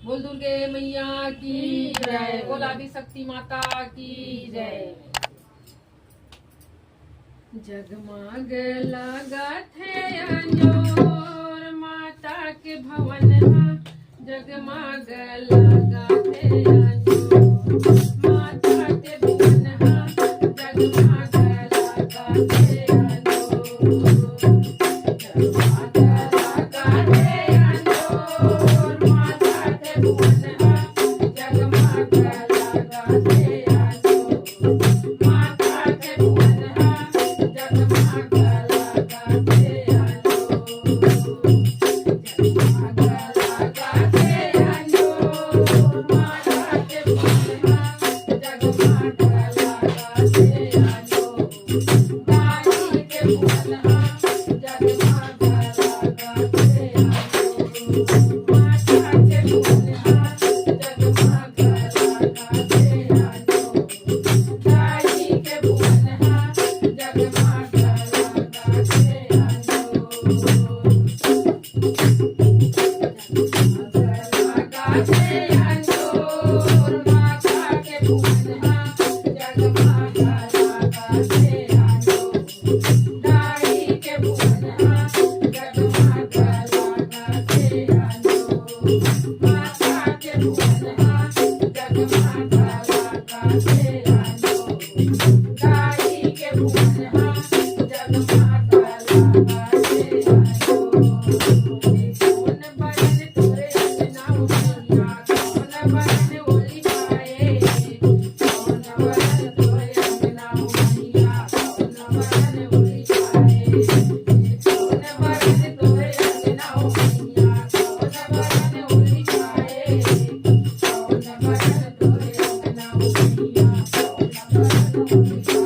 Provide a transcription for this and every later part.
बोल दुर्गे मैया की जय, बोल आदि शक्ति माता की जय। जगमग लागत है अंजोर माता के भवन में, जगमग लागत है अंजोर माता के भवन में, जगमग लागत है अंजोर। जगमग लागत है अंजोर माता के भवन में, जगमग लागत है अंजोर माता के भवन में, जगमग लागत है अंजोर। जगमग लागत है अंजोर माता के भवन में, जगमग लागत है अंजोर दाई के भवन में, जगमग लागत है अंजोर माता के भवन में, जगमग लागत है अंजोर दाई के भवन में, जगमग लागत है अंजोर। जगमग है अंजोर माता के भवन में, जगमग लागत है अंजोर दाई के भवन में, जगमग लागत है अंजोर माता के भवन में, जगमग लागत है अंजोर दाई के भवन में, जगमग लागत है अंजोर। कौन बरन तोरे अंगना मैया, कौन बरन ओली पाए, कौन बरन तोरे अंगना मैया, कौन बरन ओली पाए, कौन बरन तोरे अंगना मैया, कौन बरन ओली पाए, कौन बरन तोरे अंगना मैया, कौन बरन ओली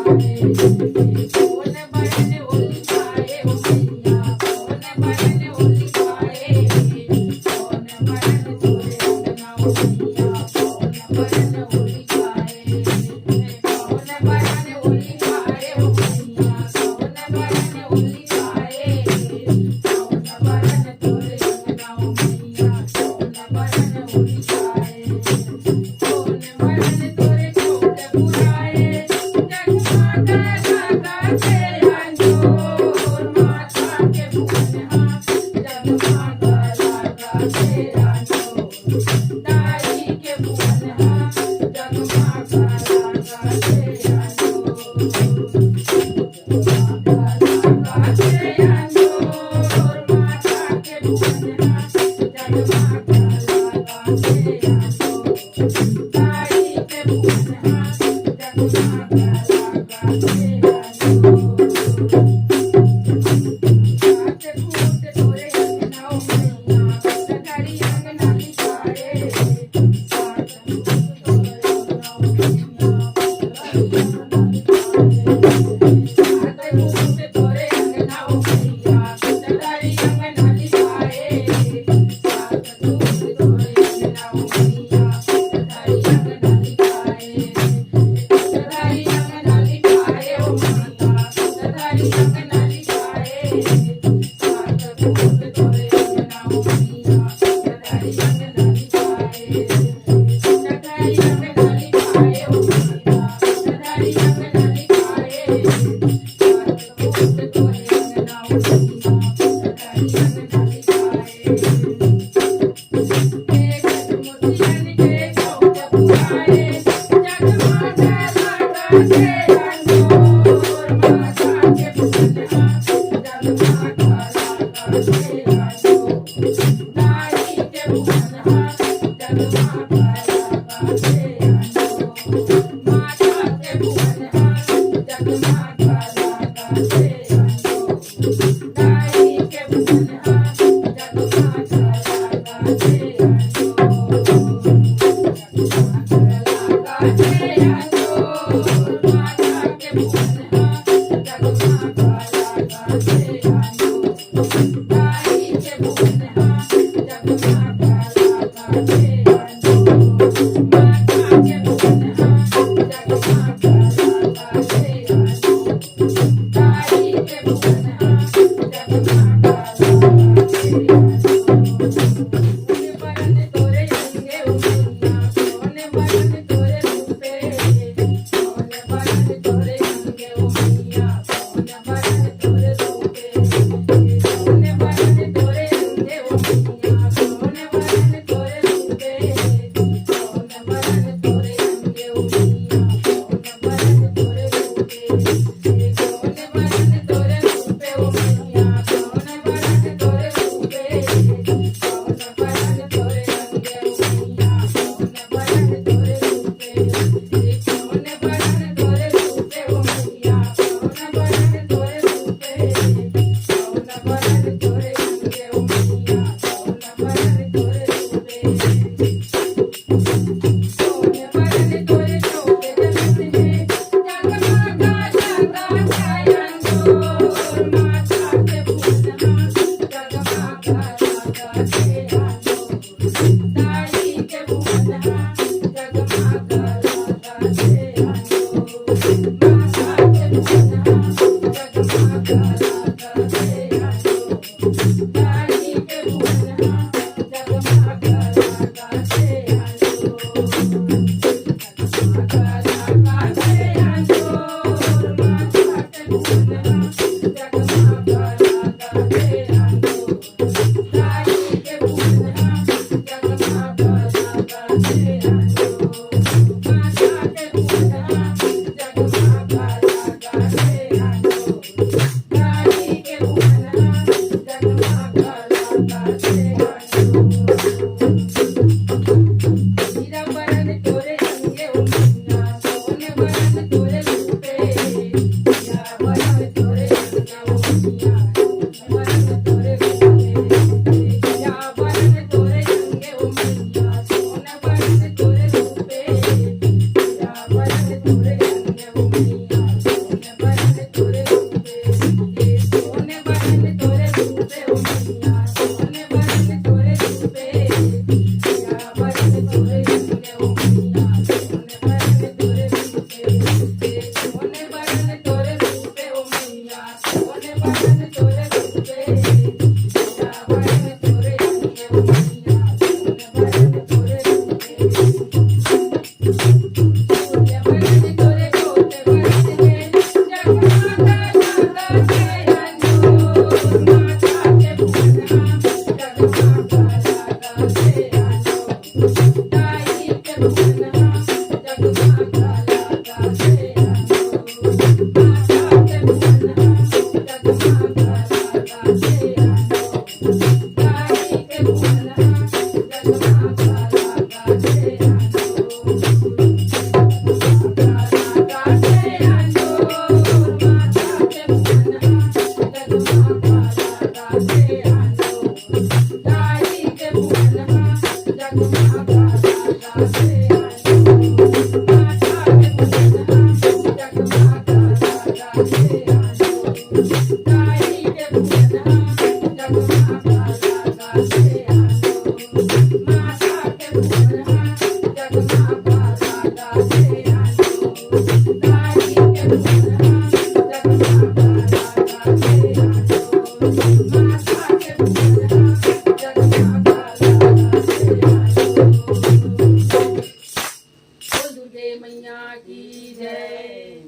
पाए, कौन बरन ओली पाए ओ मैया, कौन बरन ओली पाए, कौन बरन तोरे अंगना मैया, कौन बरन ओली पाए, कौन बरन ओली पाए ओ मैया, कौन बरन ओली पाए, कौन बरन तोरे अंगना मैया, कौन बरन ओली पाए, कौन बरन तोरे छोट पुराए, जगमग लागत है अंजोर माता के भवन में, जगमग लागत है अंजोर दाई के भवन में, जगमग लागत है अंजोर। जगमग लागत है अंजोर माता के भवन में, जगमग लागत है अंजोर दाई के भवन में, जगमग लागत है अंजोर। सात फूट तोरे अंगना मैया, सगरी अंगना लिपाए, सात फूट तोरे अंगना मैया, सगरी अंगना लिपाए, सात फूट तोरे अंगना मैया, सगरी अंगना लिपाए, सात फूट तोरे अंगना मैया, सगरी अंगना लिपाए, सगरी अंगना लिपाए ओ माता, सगरी अंगना लिपाए, सात फूट तोरे अंगना मैया, सगरी अंगना लिपाए, सगरी अंगना लिपाए ओ माता, सगरी अंगना लिपाए, सात फूट तोरे अंगना मैया, सगरी अंगना लिपाए। मोतियन के चौक पुराए, जगमग लागत है अंजोर माता के भवन में, जगमग लागत है अंजोर दाई के भवन में,